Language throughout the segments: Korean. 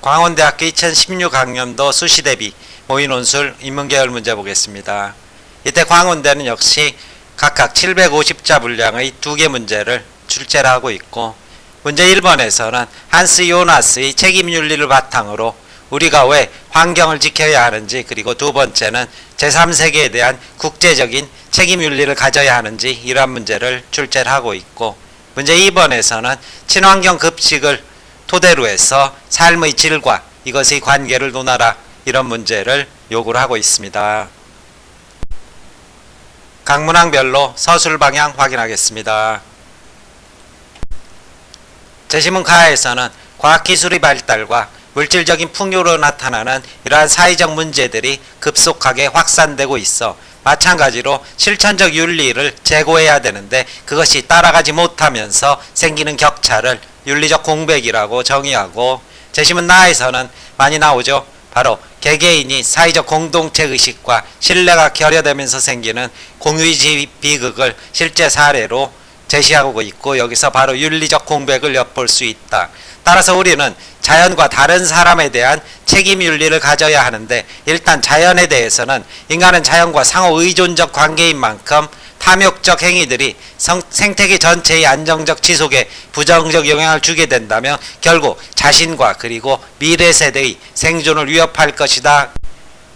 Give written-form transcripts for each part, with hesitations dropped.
광원대학교 2016학년도 수시대비 모의논술 인문계열 문제 보겠습니다. 이때 광원대는 역시 각각 750자 분량의 2개 문제를 출제를 하고 있고, 문제 1번에서는 한스 요나스의 책임윤리를 바탕으로 우리가 왜 환경을 지켜야 하는지, 그리고 두 번째는 제3세계에 대한 국제적인 책임윤리를 가져야 하는지, 이러한 문제를 출제를 하고 있고, 문제 2번에서는 친환경 급식을 토대로 해서 삶의 질과 이것의 관계를 논하라, 이런 문제를 요구를 하고 있습니다. 각 문항별로 서술 방향 확인하겠습니다. 제시문 가에서는 과학기술의 발달과 물질적인 풍요로 나타나는 이러한 사회적 문제들이 급속하게 확산되고 있어 마찬가지로 실천적 윤리를 제고해야 되는데, 그것이 따라가지 못하면서 생기는 격차를 윤리적 공백이라고 정의하고, 제시문 나에서는 많이 나오죠. 바로 개개인이 사회적 공동체 의식과 신뢰가 결여되면서 생기는 공유주의 비극을 실제 사례로 제시하고 있고, 여기서 바로 윤리적 공백을 엿볼 수 있다. 따라서 우리는 자연과 다른 사람에 대한 책임윤리를 가져야 하는데, 일단 자연에 대해서는 인간은 자연과 상호 의존적 관계인 만큼 탐욕적 행위들이 생태계 전체의 안정적 지속에 부정적 영향을 주게 된다면 결국 자신과 그리고 미래 세대의 생존을 위협할 것이다.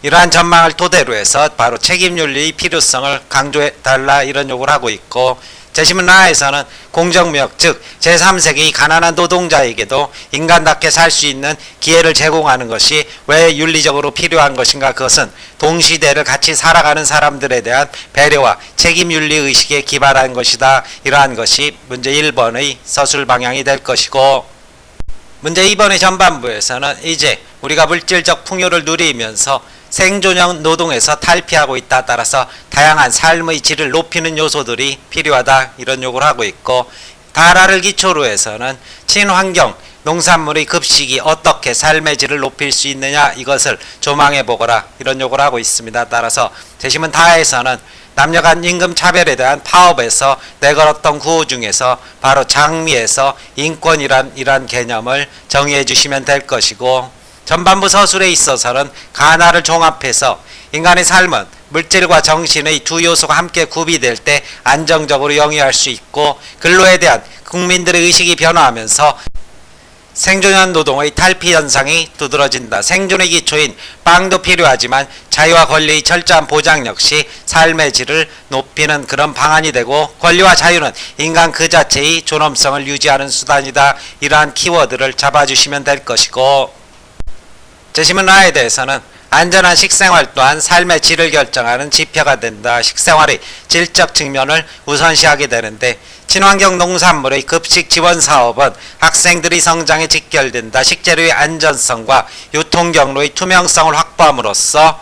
이러한 전망을 토대로 해서 바로 책임윤리의 필요성을 강조해달라, 이런 요구를 하고 있고, 제시문 하에서는 공정무역, 즉 제3세계의 가난한 노동자에게도 인간답게 살 수 있는 기회를 제공하는 것이 왜 윤리적으로 필요한 것인가, 그것은 동시대를 같이 살아가는 사람들에 대한 배려와 책임윤리의식에 기반한 것이다. 이러한 것이 문제 1번의 서술 방향이 될 것이고, 문제 2번의 전반부에서는 이제 우리가 물질적 풍요를 누리면서 생존형 노동에서 탈피하고 있다. 따라서 다양한 삶의 질을 높이는 요소들이 필요하다, 이런 요구를 하고 있고, 다라를 기초로 해서는 친환경 농산물의 급식이 어떻게 삶의 질을 높일 수 있느냐, 이것을 조망해 보거라, 이런 요구를 하고 있습니다. 따라서 제시문 다에서는 남녀 간 임금 차별에 대한 파업에서 내걸었던 구호 중에서 바로 장미에서 인권이란 개념을 정의해 주시면 될 것이고, 전반부 서술에 있어서는 가나를 종합해서 인간의 삶은 물질과 정신의 두 요소가 함께 구비될 때 안정적으로 영위할 수 있고, 근로에 대한 국민들의 의식이 변화하면서 생존형 노동의 탈피 현상이 두드러진다. 생존의 기초인 빵도 필요하지만 자유와 권리의 철저한 보장 역시 삶의 질을 높이는 그런 방안이 되고, 권리와 자유는 인간 그 자체의 존엄성을 유지하는 수단이다. 이러한 키워드를 잡아주시면 될 것이고, 제시문 하에 대해서는 안전한 식생활 또한 삶의 질을 결정하는 지표가 된다. 식생활의 질적 측면을 우선시하게 되는데, 친환경 농산물의 급식 지원 사업은 학생들의 성장에 직결된다. 식재료의 안전성과 유통 경로의 투명성을 확보함으로써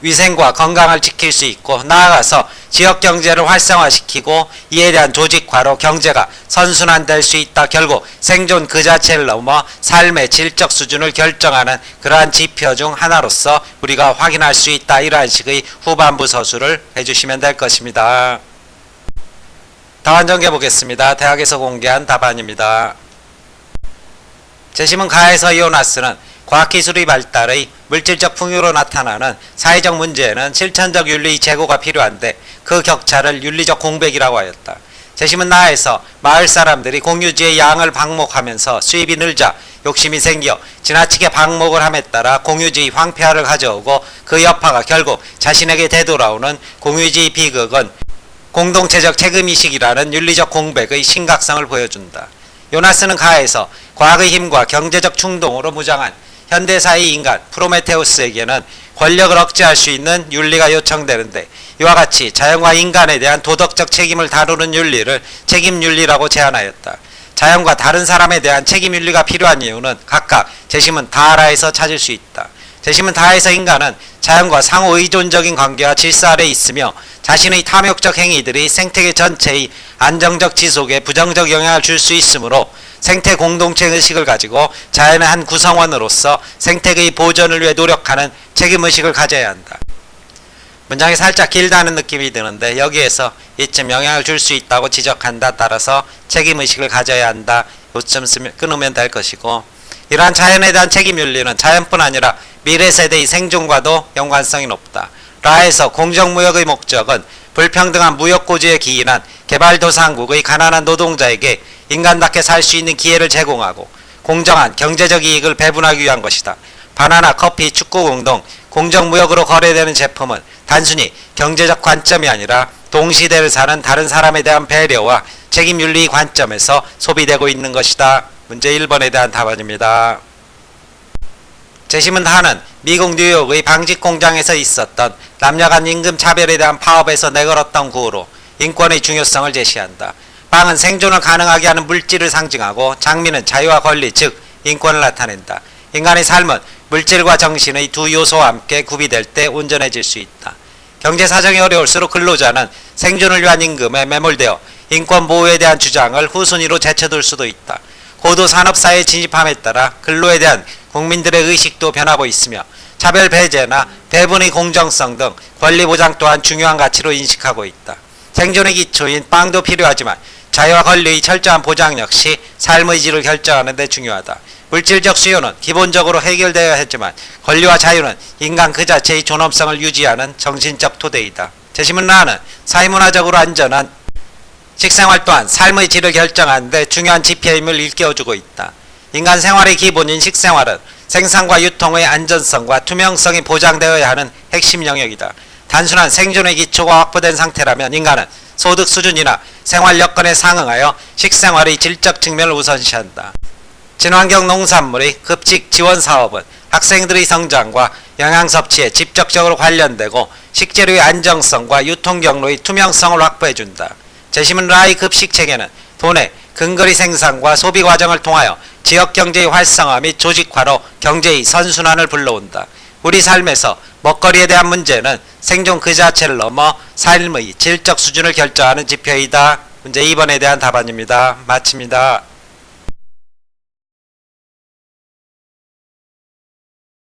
위생과 건강을 지킬 수 있고, 나아가서 지역 경제를 활성화시키고 이에 대한 조직화로 경제가 선순환될 수 있다. 결국 생존 그 자체를 넘어 삶의 질적 수준을 결정하는 그러한 지표 중 하나로서 우리가 확인할 수 있다. 이러한 식의 후반부 서술을 해주시면 될 것입니다. 답안 전개 보겠습니다. 대학에서 공개한 답안입니다. 제시문 가에서 요나스는 과학기술의 발달의 물질적 풍요로 나타나는 사회적 문제에는 실천적 윤리의 제고가 필요한데 그 격차를 윤리적 공백이라고 하였다. 제시문 나에서 마을 사람들이 공유지의 양을 방목하면서 수입이 늘자 욕심이 생겨 지나치게 방목을 함에 따라 공유지의 황폐화를 가져오고, 그 여파가 결국 자신에게 되돌아오는 공유지의 비극은 공동체적 책임의식이라는 윤리적 공백의 심각성을 보여준다. 요나스는 가에서 과학의 힘과 경제적 충동으로 무장한 현대사의 인간 프로메테우스에게는 권력을 억제할 수 있는 윤리가 요청되는데, 이와 같이 자연과 인간에 대한 도덕적 책임을 다루는 윤리를 책임윤리라고 제안하였다. 자연과 다른 사람에 대한 책임윤리가 필요한 이유는 각각 제시문 다라에서 찾을 수 있다. 제시문 다에서 인간은 자연과 상호 의존적인 관계와 질서 아래 있으며 자신의 탐욕적 행위들이 생태계 전체의 안정적 지속에 부정적 영향을 줄 수 있으므로 생태 공동체 의식을 가지고 자연의 한 구성원으로서 생태계의 보존을 위해 노력하는 책임의식을 가져야 한다. 문장이 살짝 길다는 느낌이 드는데, 여기에서 이쯤 영향을 줄 수 있다고 지적한다. 따라서 책임의식을 가져야 한다. 요점 끊으면 될 것이고, 이러한 자연에 대한 책임윤리는 자연뿐 아니라 미래 세대의 생존과도 연관성이 높다. 라에서 공정무역의 목적은 불평등한 무역고지에 기인한 개발도상국의 가난한 노동자에게 인간답게 살 수 있는 기회를 제공하고 공정한 경제적 이익을 배분하기 위한 것이다. 바나나, 커피, 축구공 등 공정무역으로 거래되는 제품은 단순히 경제적 관점이 아니라 동시대를 사는 다른 사람에 대한 배려와 책임윤리 관점에서 소비되고 있는 것이다. 문제 1번에 대한 답안입니다. 제시문 하는 미국 뉴욕의 방직 공장에서 있었던 남녀간 임금 차별에 대한 파업에서 내걸었던 구호로 인권의 중요성을 제시한다. 빵은 생존을 가능하게 하는 물질을 상징하고 장미는 자유와 권리 즉 인권을 나타낸다. 인간의 삶은 물질과 정신의 두 요소와 함께 구비될 때 온전해질 수 있다. 경제 사정이 어려울수록 근로자는 생존을 위한 임금에 매몰되어 인권 보호에 대한 주장을 후순위로 제쳐둘 수도 있다. 고도 산업사회에 진입함에 따라 근로에 대한 국민들의 의식도 변하고 있으며 차별 배제나 배분의 공정성 등 권리 보장 또한 중요한 가치로 인식하고 있다. 생존의 기초인 빵도 필요하지만 자유와 권리의 철저한 보장 역시 삶의 질을 결정하는 데 중요하다. 물질적 수요는 기본적으로 해결되어야 하지만 권리와 자유는 인간 그 자체의 존엄성을 유지하는 정신적 토대이다. 제시문 라는 사회문화적으로 안전한 식생활 또한 삶의 질을 결정하는 데 중요한 지표임을 일깨워주고 있다. 인간 생활의 기본인 식생활은 생산과 유통의 안전성과 투명성이 보장되어야 하는 핵심 영역이다. 단순한 생존의 기초가 확보된 상태라면 인간은 소득 수준이나 생활 여건에 상응하여 식생활의 질적 측면을 우선시한다. 친환경 농산물의 급식 지원 사업은 학생들의 성장과 영양 섭취에 직접적으로 관련되고 식재료의 안정성과 유통 경로의 투명성을 확보해준다. 제시문 라의 급식 체계는 도내 근거리 생산과 소비 과정을 통하여 지역 경제의 활성화 및 조직화로 경제의 선순환을 불러온다. 우리 삶에서 먹거리에 대한 문제는 생존 그 자체를 넘어 삶의 질적 수준을 결정하는 지표이다. 문제 2번에 대한 답안입니다. 마칩니다.